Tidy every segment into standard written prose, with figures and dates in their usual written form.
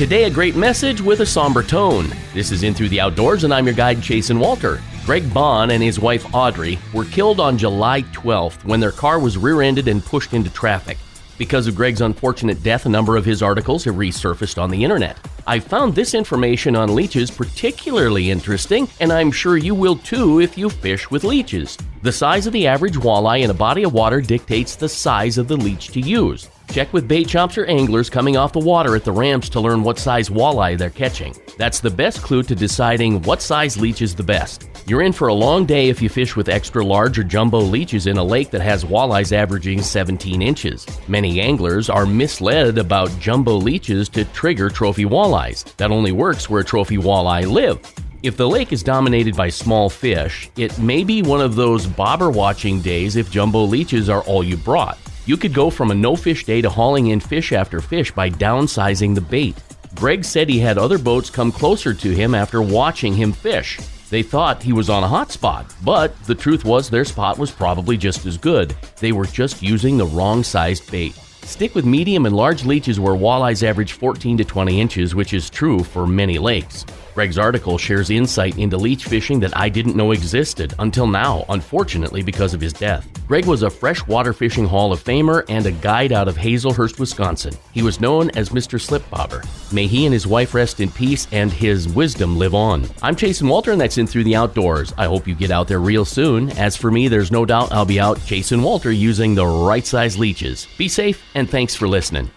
Today, a great message with a somber tone. This is In Through the Outdoors, and I'm your guide, Jason Walter. Greg Bohn and his wife, Audrey, were killed on July 12th when their car was rear-ended and pushed into traffic. Because of Greg's unfortunate death, a number of his articles have resurfaced on the internet. I found this information on leeches particularly interesting, and I'm sure you will too if you fish with leeches. The size of the average walleye in a body of water dictates the size of the leech to use. Check with bait shops or anglers coming off the water at the ramps to learn what size walleye they're catching. That's the best clue to deciding what size leech is the best. You're in for a long day if you fish with extra large or jumbo leeches in a lake that has walleyes averaging 17 inches. Many anglers are misled about jumbo leeches to trigger trophy walleyes. That only works where trophy walleye live. If the lake is dominated by small fish, it may be one of those bobber watching days if jumbo leeches are all you brought. You could go from a no-fish day to hauling in fish after fish by downsizing the bait. Greg said he had other boats come closer to him after watching him fish. They thought he was on a hot spot, but the truth was their spot was probably just as good. They were just using the wrong-sized bait. Stick with medium and large leeches where walleyes average 14 to 20 inches, which is true for many lakes. Greg's article shares insight into leech fishing that I didn't know existed until now, unfortunately because of his death. Greg was a freshwater fishing Hall of Famer and a guide out of Hazelhurst, Wisconsin. He was known as Mr. Slipbobber. May he and his wife rest in peace and his wisdom live on. I'm Jason Walter, and that's In Through the Outdoors. I hope you get out there real soon. As for me, there's no doubt I'll be out Jason Walter using the right size leeches. Be safe, and thanks for listening.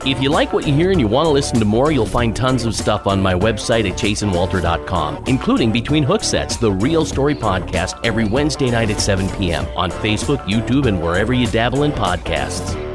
If you like what you hear and you want to listen to more, you'll find tons of stuff on my website at jasonwalter.com, including Between Hook Sets, the Real Story podcast every Wednesday night at 7 p.m. on Facebook, YouTube, and wherever you dabble in podcasts.